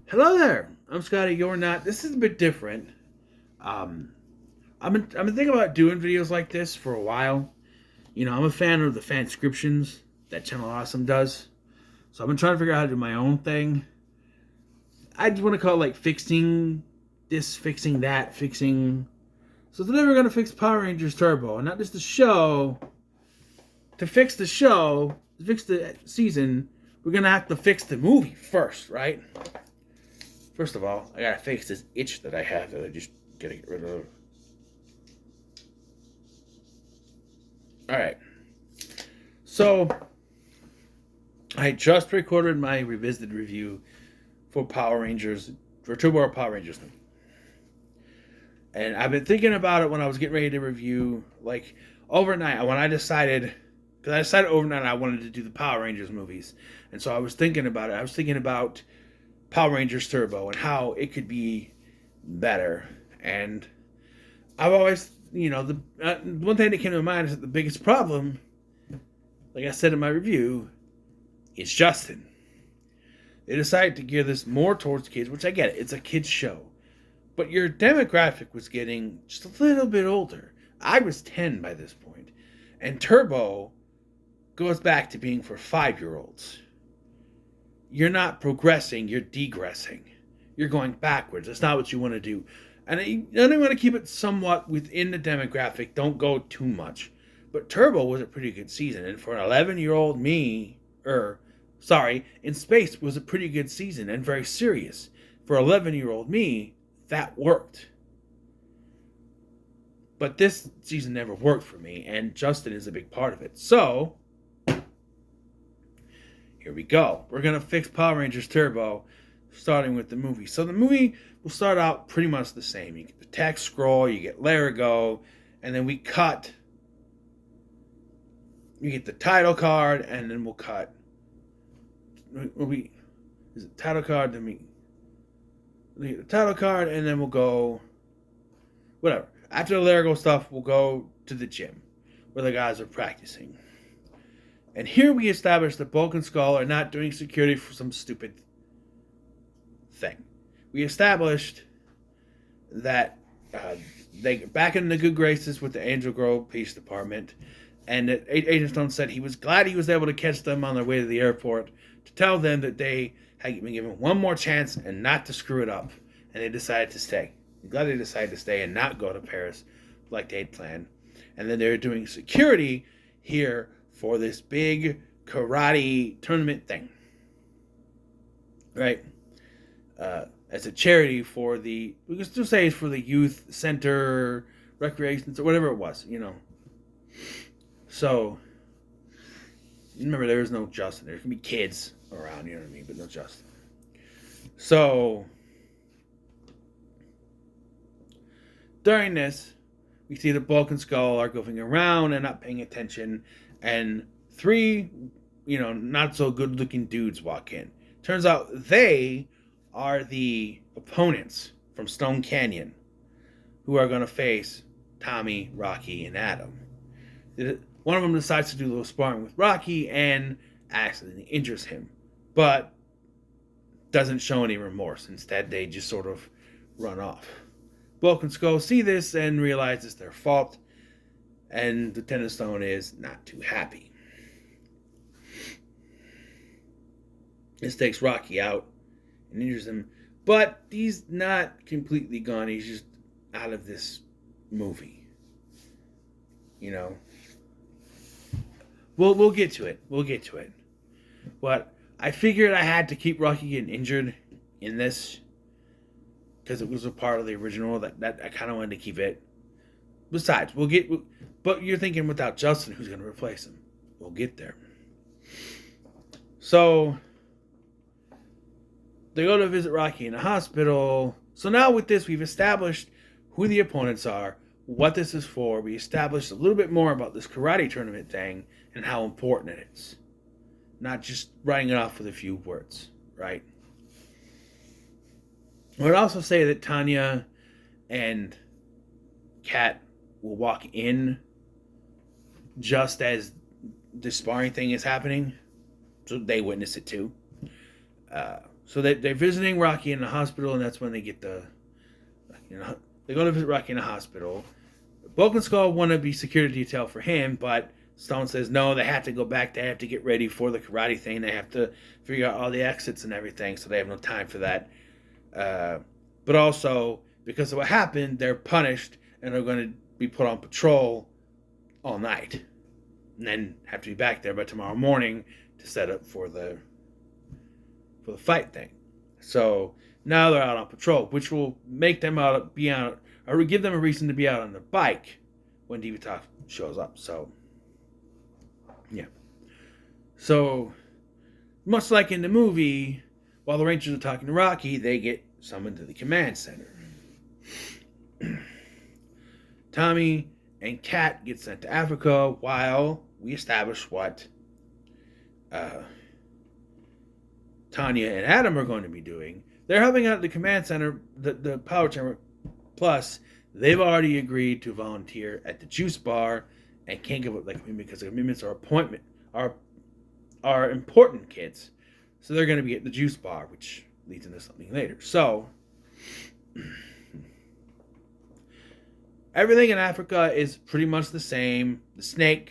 Hello there. I'm Scotty. You're not. This is a bit different. Um, I've been thinking about doing videos like this for a while. I'm a fan of the fanscriptions that Channel Awesome does. So I've been trying to figure out how to do my own thing. I just want to call it like fixing this, fixing that, fixing. So they're never gonna fix Power Rangers Turbo, and not just the show. To fix the show, to fix the season, we're gonna have to fix the movie first, right? First of all, I gotta fix this itch that I have that I just gotta get rid of. Alright. So, I just recorded my revisited review for Power Rangers, for Turbo Power Rangers. And I've been thinking about it when I was getting ready to review, like, overnight, when I decided, because I decided overnight I wanted to do the Power Rangers movies. And so I was thinking about it. I was thinking about Power Rangers Turbo and how it could be better. And I've always, the one thing that came to mind is that the biggest problem, like I said in my review, is Justin. They decided to gear this more towards kids, which I get it. It's a kids show. But your demographic was getting just a little bit older. I was 10 by this point. And Turbo goes back to being for 5-year-olds. You're not progressing, you're degressing. You're going backwards. That's not what you want to do. And I only want to keep it somewhat within the demographic. Don't go too much. But Turbo was a pretty good season. And for an 11-year-old me, In Space was a pretty good season and very serious. For 11-year-old me, that worked. But this season never worked for me, and Justin is a big part of it. So, here we go. We're going to fix Power Rangers Turbo, starting with the movie. So the movie will start out pretty much the same. You get the text scroll, you get Larigo, and then we cut. You get the title card, and then we'll cut. Is it title card? Then we get the title card, and then we'll go. Whatever. After the Larigo stuff, we'll go to the gym where the guys are practicing. And here we establish that Bulk and Skull are not doing security for some stupid thing. We established that they back in the good graces with the Angel Grove Police Department, and that Agent Stone said he was glad he was able to catch them on their way to the airport to tell them that they had been given one more chance and not to screw it up, and they decided to stay. I'm glad they decided to stay and not go to Paris like they'd planned. And then they're doing security here for this big karate tournament thing, right? As a charity for we can still say it's for the youth center, recreation, or whatever it was, So, remember, there is no Justin. There can be kids around, you know what I mean, but no Justin. So, during this, we see the Bulk and Skull are goofing around and not paying attention, and 3, not so good looking dudes walk in. Turns out they are the opponents from Stone Canyon who are going to face Tommy, Rocky, and Adam. One of them decides to do a little sparring with Rocky and accidentally injures him, but doesn't show any remorse. Instead, they just sort of run off. Bulk and Skull see this and realize it's their fault, and Lieutenant Stone is not too happy. This takes Rocky out and injures him, but he's not completely gone. He's just out of this movie. We'll get to it. We'll get to it. But I figured I had to keep Rocky getting injured in this because it was a part of the original that I kind of wanted to keep it. Besides, but you're thinking without Justin, who's going to replace him? We'll get there. So they go to visit Rocky in the hospital. So now with this, we've established who the opponents are, what this is for. We established a little bit more about this karate tournament thing and how important it is. Not just writing it off with a few words, right? I would also say that Tanya and Kat will walk in just as the sparring thing is happening, so they witness it too. So they're visiting Rocky in the hospital, and that's when they get they go to visit Rocky in the hospital. Bulk and Skull want to be security detail for him, but Stone says no, they have to go back. They have to get ready for the karate thing. They have to figure out all the exits and everything, so they have no time for that. But also, because of what happened, they're punished, and they're going to be put on patrol all night. And then have to be back there by tomorrow morning to set up for the fight thing. So now they're out on patrol, which will make them be out, or give them a reason to be out on their bike when Divatox shows up. So, yeah. So, much like in the movie, while the Rangers are talking to Rocky, they get summoned to the command center. Tommy and Kat get sent to Africa while we establish what Tanya and Adam are going to be doing. They're helping out at the command center, the power chamber. Plus, they've already agreed to volunteer at the juice bar and can't give up that commitment because the commitments are important, kids. So they're going to be at the juice bar, which leads into something later. So, everything in Africa is pretty much the same. The snake,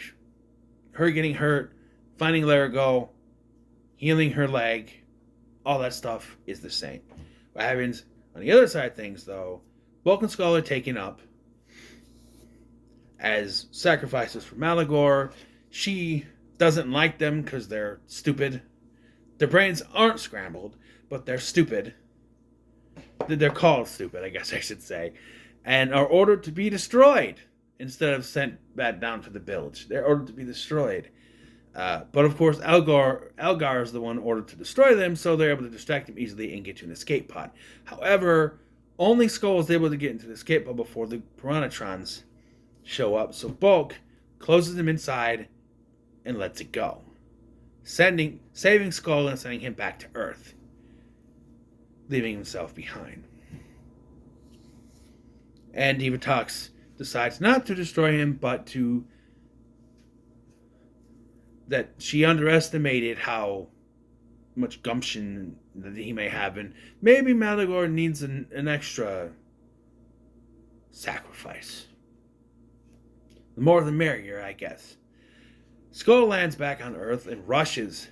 her getting hurt, finding Larigo, healing her leg, all that stuff is the same. What happens on the other side of things, though, Bulk and Skull are taken up as sacrifices for Malagor. She doesn't like them because they're stupid. Their brains aren't scrambled, but they're stupid. They're called stupid, I guess I should say. And are ordered to be destroyed instead of sent back down to the village. They're ordered to be destroyed. But of course, Algar is the one ordered to destroy them, so they're able to distract them easily and get to an escape pod. However, only Skull is able to get into the escape pod before the Piranhatrons show up. So Bulk closes them inside and lets it go, saving Skull and sending him back to Earth, leaving himself behind. And Divatox decides not to destroy him, but that she underestimated how much gumption that he may have, and maybe Malagor needs an extra sacrifice. The more the merrier, I guess. Skull lands back on Earth and rushes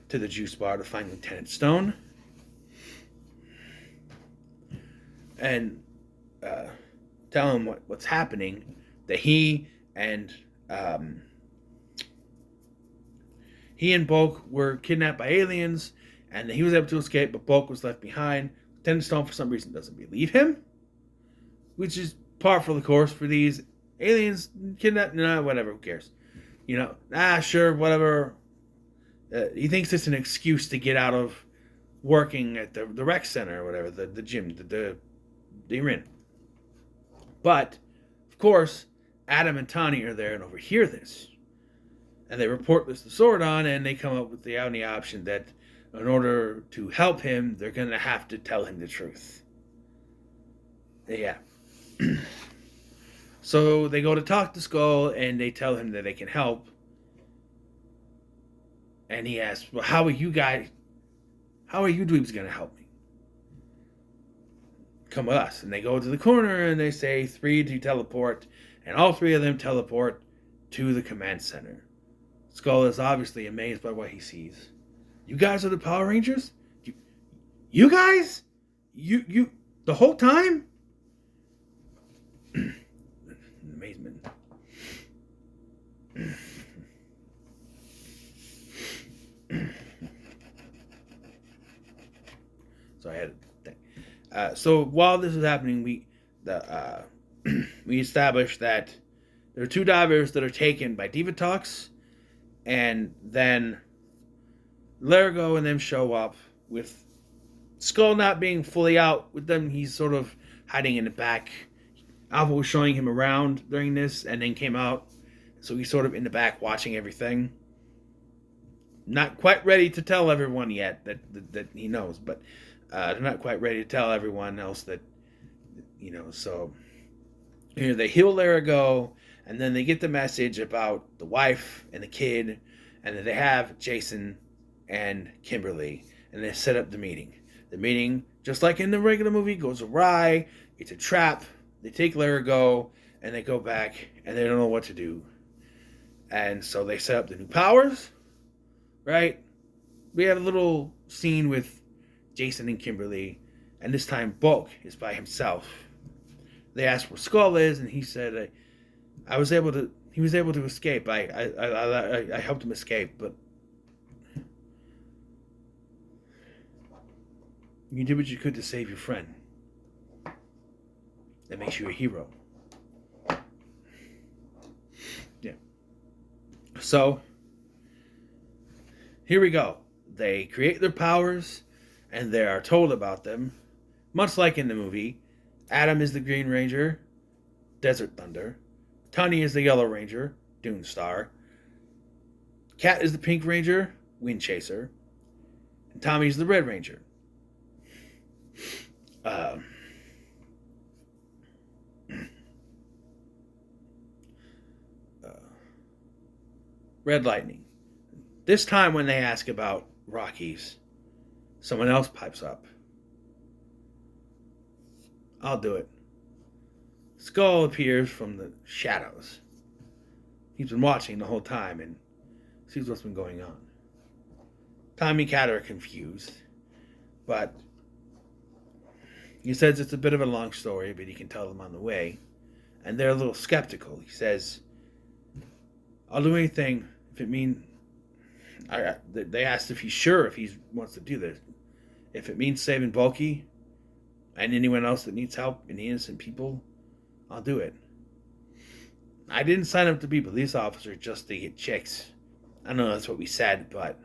to the juice bar to find Lieutenant Stone and tell him what's happening, that he and Bulk were kidnapped by aliens, and that he was able to escape, but Bulk was left behind. Lieutenant Stone, for some reason, doesn't believe him, which is par for the course for these aliens. Kidnapped, whatever, who cares? Sure, whatever. He thinks it's an excuse to get out of working at the rec center or whatever, the gym, the you're in. But, of course, Adam and Tani are there and overhear this. And they report this to Sordon, and they come up with the only option that in order to help him, they're going to have to tell him the truth. Yeah. So they go to talk to Skull, and they tell him that they can help. And he asks, well, how are you dweebs going to help me? Come with us. And they go to the corner, and they say 3 to teleport, and all 3 of them teleport to the command center. Skull is obviously amazed by what he sees. You guys are the Power Rangers? You guys? You the whole time? Amazement. So I had a thing. So while this is happening, we established that there are 2 divers that are taken by Divatox, and then Larigo and them show up with Skull not being fully out with them. He's sort of hiding in the back. Alpha was showing him around during this and then came out. So he's sort of in the back watching everything. Not quite ready to tell everyone yet that he knows, but they're not quite ready to tell everyone else that, so they heal Larigo, and then they get the message about the wife and the kid, and that they have Jason and Kimberly, and they set up the meeting. The meeting, just like in the regular movie, goes awry. It's a trap. They take Larago, and they go back, and they don't know what to do. And so they set up the new powers, right? We have a little scene with Jason and Kimberly, and this time Bulk is by himself. They asked where Skull is, and he said, he was able to escape. I helped him escape, but you did what you could to save your friend. That makes you a hero. Yeah. So, here we go. They create their powers, and they are told about them. Much like in the movie, Adam is the Green Ranger, Desert Thunder. Tony is the Yellow Ranger, Dune Star. Cat is the Pink Ranger, Wind Chaser. And Tommy's the Red Ranger. Red Lightning. This time when they ask about Rockies, someone else pipes up. I'll do it. Skull appears from the shadows. He's been watching the whole time and sees what's been going on. Tommy and Cat are confused, but he says it's a bit of a long story, but he can tell them on the way. And they're a little skeptical. He says, I'll do anything if it means... They asked if he's sure if he wants to do this. If it means saving Bulky and anyone else that needs help and the innocent people, I'll do it. I didn't sign up to be a police officer just to get chicks. I know that's what we said, but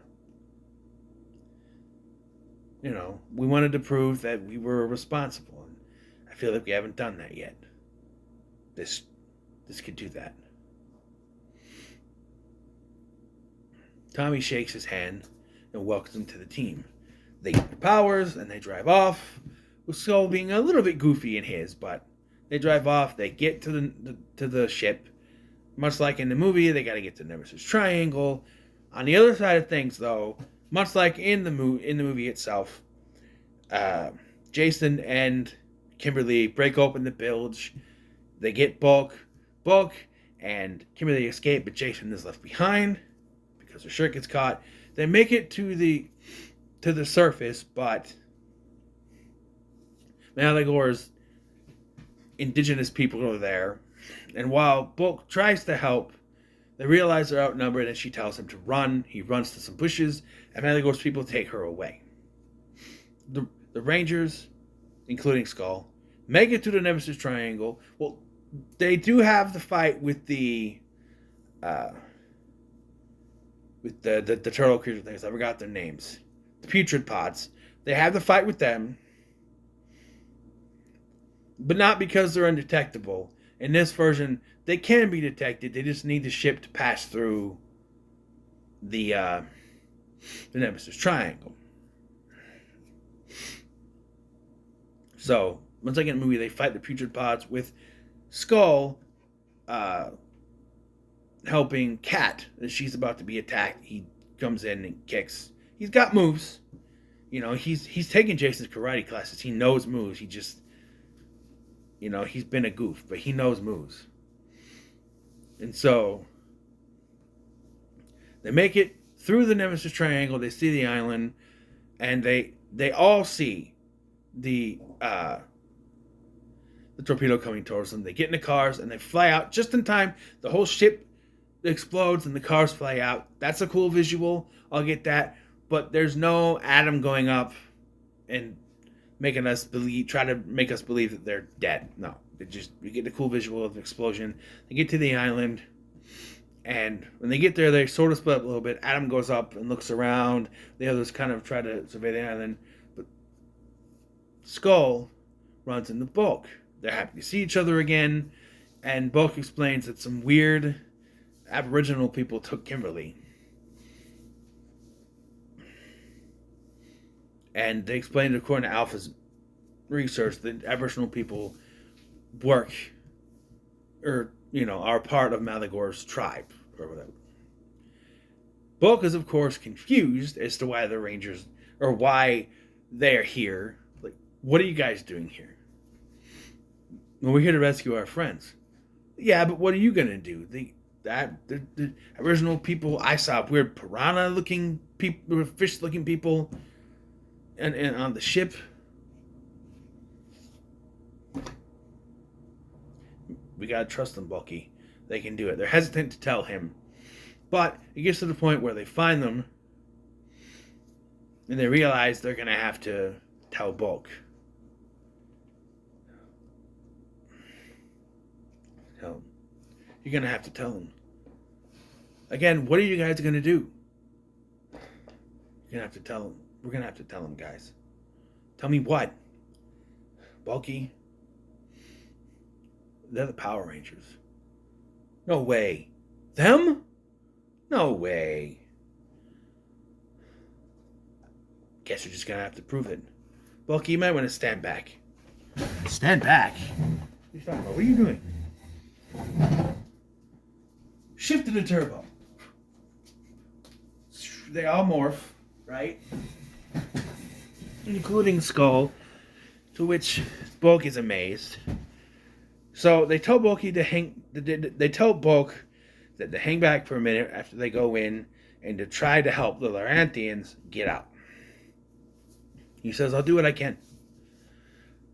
we wanted to prove that we were responsible, and I feel like we haven't done that yet. This could do that. Tommy shakes his hand and welcomes him to the team. They get their powers and they drive off, with Skull being a little bit goofy in his, but they drive off. They get to the ship. Much like in the movie, they got to get to Nemesis Triangle. On the other side of things, though, much like in the movie itself, Jason and Kimberly break open the bilge. They get Bulk, and Kimberly escape, but Jason is left behind because her shirt gets caught. They make it to the surface, but Malagor's indigenous people are there. And while Bulk tries to help, they realize they're outnumbered, and she tells him to run. He runs to some bushes, and Malagor's people take her away. The Rangers, including Skull, make it to the Nemesis Triangle. Well, they do have the fight with the turtle creature things. I forgot their names. The putrid pods. They have the fight with them, but not because they're undetectable. In this version, they can be detected. They just need the ship to pass through the Nemesis Triangle. So, once again in the movie, they fight the putrid pods with Skull helping Cat as she's about to be attacked. He comes in and kicks. He's got moves. He's taken Jason's karate classes. He knows moves. He just... he's been a goof, but he knows moves. And so, they make it through the Nemesis Triangle. They see the island, and they all see the torpedo coming towards them. They get in the cars, and they fly out just in time. The whole ship explodes, and the cars fly out. That's a cool visual. I'll get that. But there's no Adam going up and try to make us believe that they're dead. No. We get the cool visual of the explosion. They get to the island, and when they get there, they sort of split up a little bit. Adam goes up and looks around. The others kind of try to survey the island, but Skull runs into Bulk. They're happy to see each other again, and Bulk explains that some weird Aboriginal people took Kimberly. And they explained, according to Alpha's research, that Aboriginal people work, or, are part of Malagor's tribe, or whatever. Bulk is, of course, confused as to why the Rangers or why they're here. Like, what are you guys doing here? Well, we're here to rescue our friends. Yeah, but what are you gonna do? The original people, I saw weird piranha looking people, fish looking people, and on the ship. We gotta trust them, Bucky. They can do it. They're hesitant to tell him, but it gets to the point where they find them, and they realize they're gonna have to tell Bulk. Tell him. You're gonna have to tell him. Again, what are you guys gonna do? You're gonna have to tell him. We're gonna have to tell him, guys. Tell me what? Bulky? They're the Power Rangers. No way. Them? No way. Guess you're just gonna have to prove it. Bulky, you might want to stand back. Stand back? What are you doing? Shift to the turbo. They all morph, right? Including Skull, to which Bulk is amazed. So they tell Bulky to hang. They tell Bulk that to hang back for a minute after they go in and to try to help the Laranthians get out. He says, "I'll do what I can."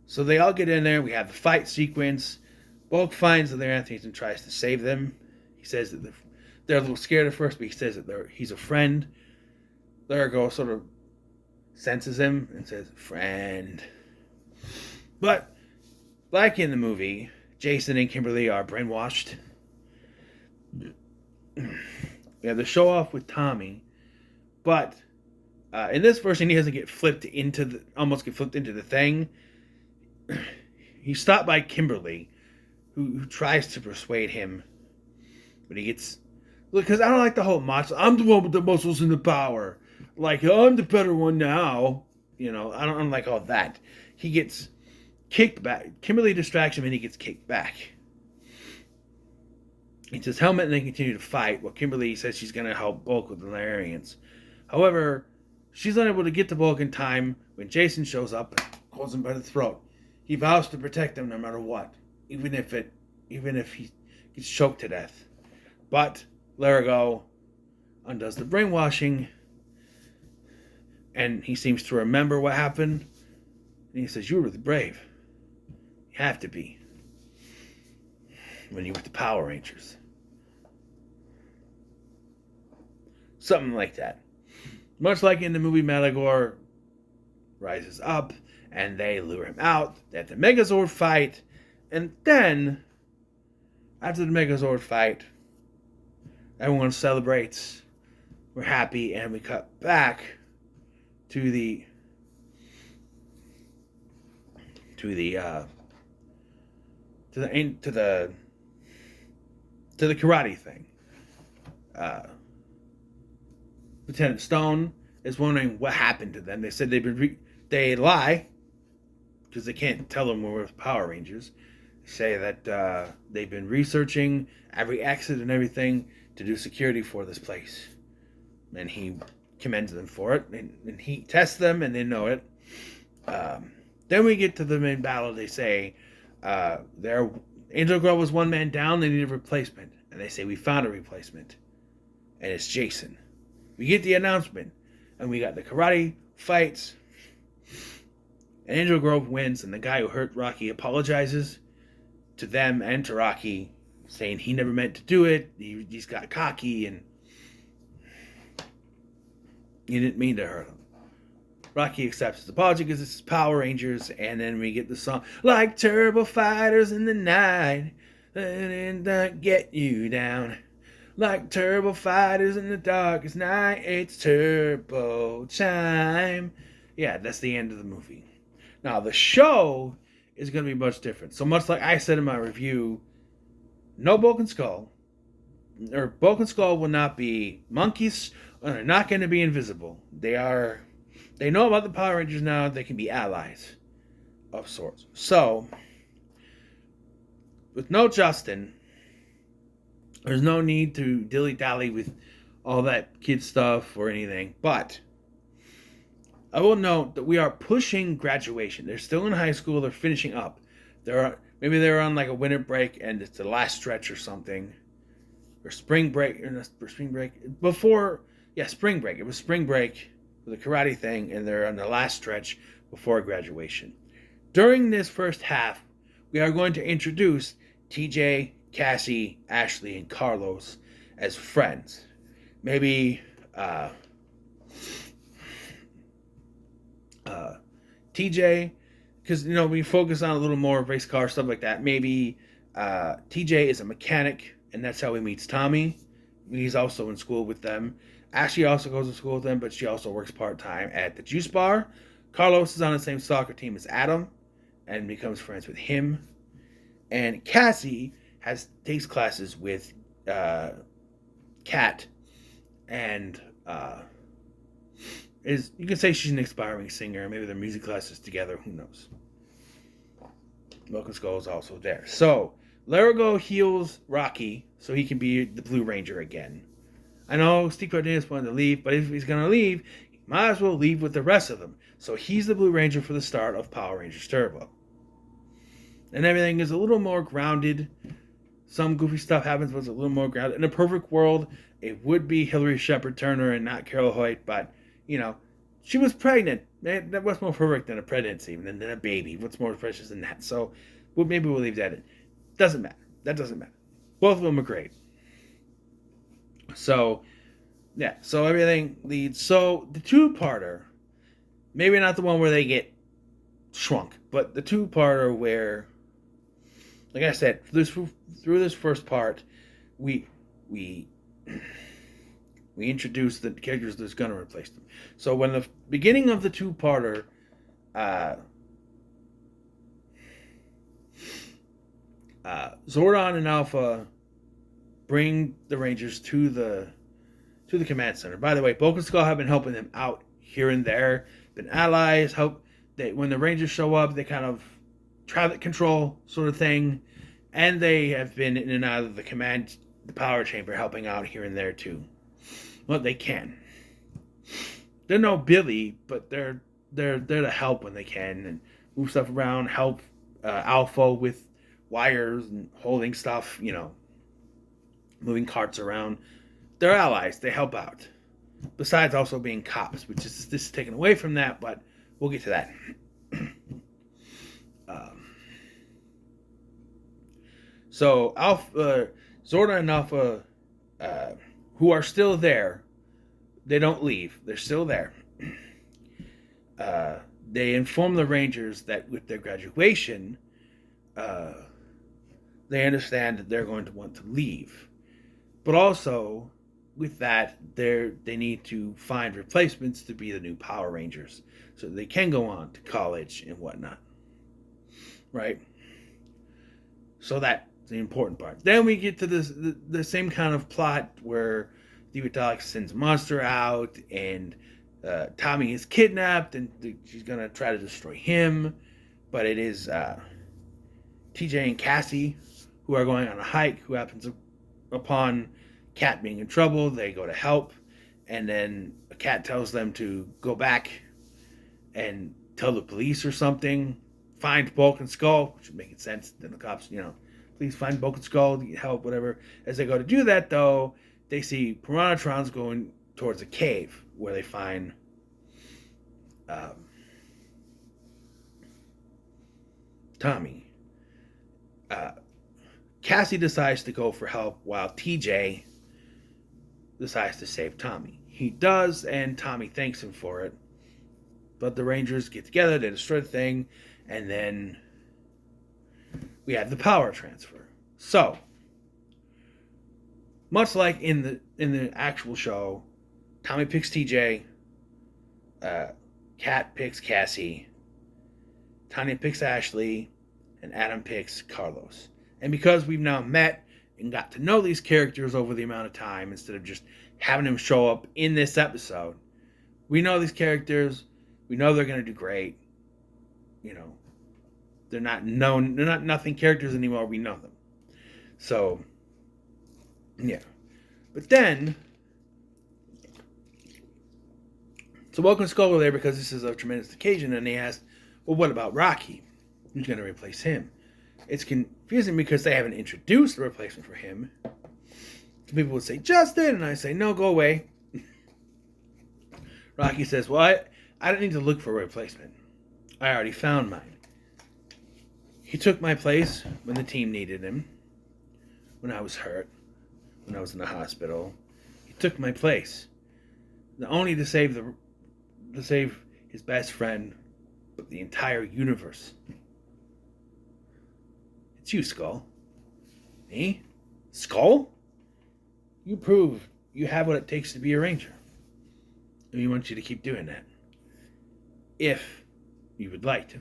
So they all get in there. We have the fight sequence. Bulk finds the Laranthians and tries to save them. He says that they're a little scared at first, but he says that he's a friend. Largo sort of senses him and says, "Friend." But, like in the movie, Jason and Kimberly are brainwashed. We have the show off with Tommy, but in this version, he doesn't get almost get flipped into the thing. He's stopped by Kimberly, who tries to persuade him, but he gets, because I don't like the whole macho. I'm the one with the muscles and the power. Like, I'm the better one now. You know, I don't like all that. He gets kicked back. Kimberly distracts him and he gets kicked back. He says helmet and they continue to fight while Kimberly says she's going to help Bulk with the Larians. However, she's unable to get to Bulk in time when Jason shows up and holds him by the throat. He vows to protect him no matter what, even if he gets choked to death. But Largo undoes the brainwashing, and he seems to remember what happened. And he says, "You were really brave. You have to be. When you were with the Power Rangers." Something like that. Much like in the movie, Malagor rises up, and they lure him out. They have the Megazord fight, and then, after the Megazord fight, everyone celebrates. We're happy, and we cut back to the karate thing. Lieutenant Stone is wondering what happened to them. They said they lie because they can't tell them we're with Power Rangers. They say that they've been researching every exit and everything to do security for this place, and he commends them for it. And he tests them, and they know it. Then we get to the main battle. They say Angel Girl was one man down. They need a replacement, and they say we found a replacement, and it's Jason. We get the announcement, and we got the karate fights, and Angel Grove wins, and the guy who hurt Rocky apologizes to them and to Rocky, saying he never meant to do it. He's got cocky, and he didn't mean to hurt him. Rocky accepts his apology because this is Power Rangers, and then we get the song, "Like turbo fighters in the night, and get you down. Like turbo fighters in the darkest night, it's turbo time." Yeah, that's the end of the movie. Now, the show is going to be much different. So much like I said in my review, no Bulk and Skull. Or Bulk and Skull will not be monkeys, and they're not going to be invisible. They know about the Power Rangers now. They can be allies of sorts. So, with no Justin, there's no need to dilly-dally with all that kid stuff or anything. But I will note that we are pushing graduation. They're still in high school. They're finishing up. Maybe they're on like a winter break and it's the last stretch or something, or spring break, or spring break before. Yeah, spring break. It was spring break for the karate thing, and they're on the last stretch before graduation. During this first half, we are going to introduce TJ, Cassie, Ashley, and Carlos as friends. Maybe TJ, because we focus on a little more race car stuff like that. Maybe TJ is a mechanic, and that's how he meets Tommy. He's also in school with them. Ashley also goes to school with them, but she also works part-time at the juice bar. Carlos is on the same soccer team as Adam and becomes friends with him. And Cassie takes classes with Kat, and you can say she's an aspiring singer. Maybe their music classes together. Who knows? Milk Skull is also there. So Larigo heals Rocky so he can be the Blue Ranger again. I know Steve Cardenas wanted to leave, but if he's going to leave, he might as well leave with the rest of them. So he's the Blue Ranger for the start of Power Rangers Turbo. And everything is a little more grounded. Some goofy stuff happens, but it's a little more grounded. In a perfect world, it would be Hillary Shepard Turner and not Carol Hoyt, but, she was pregnant. That was more perfect than a pregnancy, than a baby. What's more precious than that? So maybe we'll leave that in. Doesn't matter. That doesn't matter. Both of them are great. So, yeah. So everything leads. So the two-parter, maybe not the one where they get shrunk, but the two-parter where, like I said, through this first part, we introduce the characters that's going to replace them. So when the beginning of the two-parter, Zordon and Alpha bring the Rangers to the command center. By the way, Bulk and Skull have been helping them out here and there, been allies. When the Rangers show up, they kind of traffic control sort of thing, and they have been in and out of the power chamber, helping out here and there too. Well, they can. They're no Billy, but they're there to help when they can and move stuff around, help Alpha with wires and holding stuff, moving carts around. They're allies. They help out. Besides also being cops, which is this is taken away from that, but we'll get to that. So Zordon and Alpha, who are still there, they don't leave. They're still there. They inform the Rangers that with their graduation, they understand that they're going to want to leave. But also, with that, they need to find replacements to be the new Power Rangers, so they can go on to college and whatnot. Right? So that's the important part. Then we get to the same kind of plot where Divatox sends a monster out, and Tommy is kidnapped, and she's going to try to destroy him. But it is TJ and Cassie who are going on a hike, who happens upon Kat being in trouble. They go to help, and then Kat tells them to go back and tell the police or something. Find Bulk and Skull, which would make sense. Then the cops, please find Bulk and Skull, get help, whatever. As they go to do that, though, they see Piranhatrons going towards a cave where they find Tommy. Cassie decides to go for help while TJ decides to save Tommy. He does, and Tommy thanks him for it. But the Rangers get together, they destroy the thing, and then we have the power transfer. So, much like in the actual show, Tommy picks TJ, Kat picks Cassie, Tanya picks Ashley, and Adam picks Carlos. And because we've now met and got to know these characters over the amount of time, instead of just having them show up in this episode, we know these characters. We know they're going to do great. They're not nothing characters anymore. We know them. So, yeah. But then, So Bulk and Skull are there because this is a tremendous occasion, and they asked, well, what about Rocky? Who's going to replace him? It's confusing because they haven't introduced a replacement for him. People would say, Justin, and I say, no, go away. Rocky says, well, I don't need to look for a replacement. I already found mine. He took my place when the team needed him, when I was hurt, when I was in the hospital. He took my place, not only to save his best friend, but the entire universe. It's you, Skull. Me? Skull? You prove you have what it takes to be a Ranger. And we want you to keep doing that. If you would like to.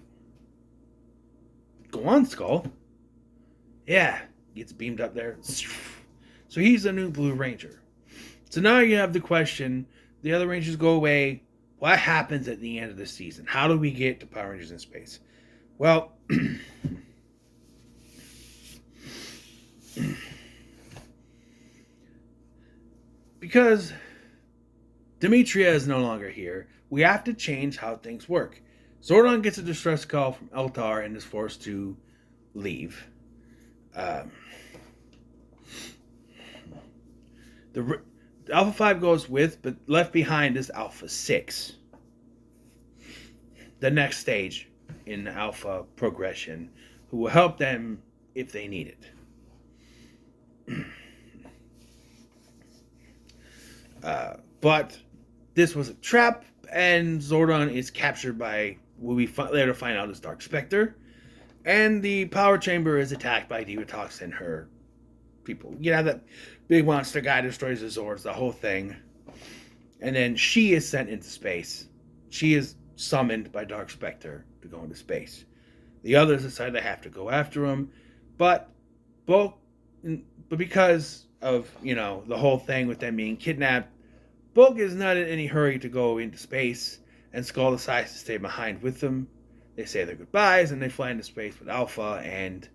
Go on, Skull. Yeah, gets beamed up there. So he's the new Blue Ranger. So now you have the question, the other Rangers go away, what happens at the end of the season? How do we get to Power Rangers in space? Well, because Demetria is no longer here, we have to change how things work. Zordon gets a distress call from Eltar and is forced to leave. The Alpha 5 goes with, but left behind is Alpha 6. The next stage in Alpha progression, who will help them if they need it. But this was a trap, and Zordon is captured by what we later find out is Dark Spectre, and the power chamber is attacked by Divatox and her people. You know, that big monster guy destroys the Zords, the whole thing, and then she is sent into space. She is summoned by Dark Spectre to go into space. The others decide they have to go after him, but because of, you know, the whole thing with them being kidnapped, Bulk is not in any hurry to go into space, and Skull decides to stay behind with them. They say their goodbyes, and they fly into space with Alpha, and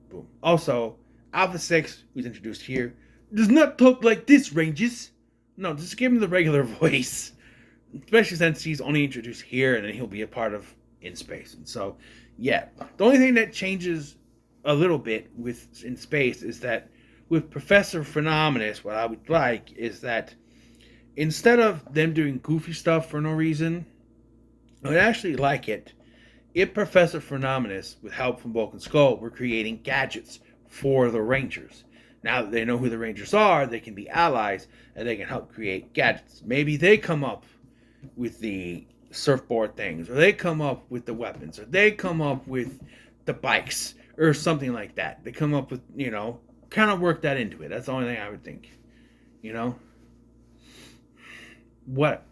boom. Also, Alpha 6, who's introduced here, does not talk like this, Rangers. No, just give him the regular voice. Especially since he's only introduced here, and then he'll be a part of In Space. And so, yeah. The only thing that changes a little bit with In Space is that with Professor Phenomenus, what I would like is that instead of them doing goofy stuff for no reason, I would actually like it if Professor Phenomenus, with help from Bulk and Skull, were creating gadgets for the Rangers. Now that they know who the Rangers are, they can be allies, and they can help create gadgets. Maybe they come up with the surfboard things, or they come up with the weapons, or they come up with the bikes, or something like that. They come up with, you know, kind of work that into it. That's the only thing I would think. You know? What?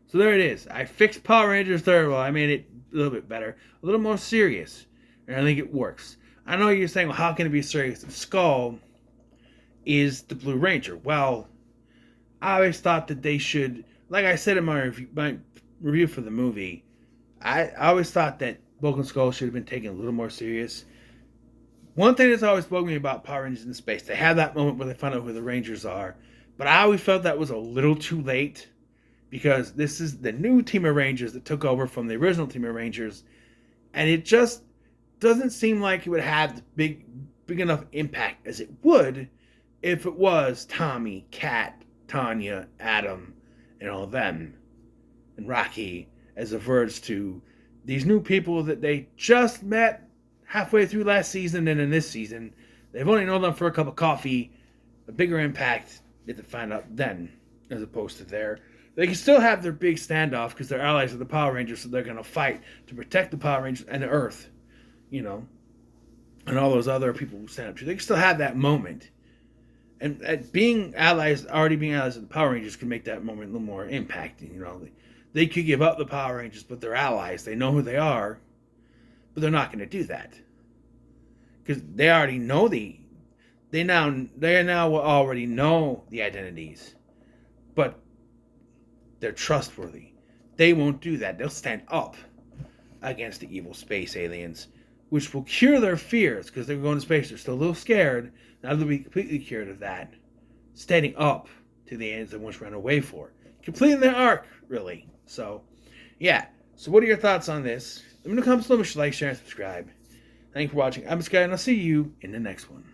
So there it is. I fixed Power Rangers Turbo. I made it a little bit better, a little more serious, and I think it works. I know you're saying, well, how can it be serious if Skull is the Blue Ranger? Well, I always thought that they should, like I said in my review for the movie, I always thought that Bulk and Skull should have been taken a little more serious. One thing that's always bugged me about Power Rangers in Space, they have that moment where they find out who the Rangers are, but I always felt that was a little too late, because this is the new team of Rangers that took over from the original team of Rangers, and it just doesn't seem like it would have the big enough impact as it would if it was Tommy, Kat, Tanya, Adam, and all of them, and Rocky, as opposed to these new people that they just met halfway through last season and in this season. They've only known them for a cup of coffee. A bigger impact if they find out then, as opposed to there. They can still have their big standoff because they're allies of the Power Rangers, so they're going to fight to protect the Power Rangers and the Earth, you know, and all those other people who stand up to. They can still have that moment. And being allies, already being allies of the Power Rangers, can make that moment a little more impacting. You know, they could give up the Power Rangers, but they're allies. They know who they are, but they're not going to do that because they already know they now already know the identities, but they're trustworthy. They won't do that. They'll stand up against the evil space aliens, which will cure their fears because they're going to space. They're still a little scared. Now they'll be completely cured of that. Standing up to the aliens they once ran away for. Completing their arc, really. So, yeah. So, what are your thoughts on this? Let me know in the comments below. Like, share, and subscribe. Thank you for watching. I'm Sky, and I'll see you in the next one.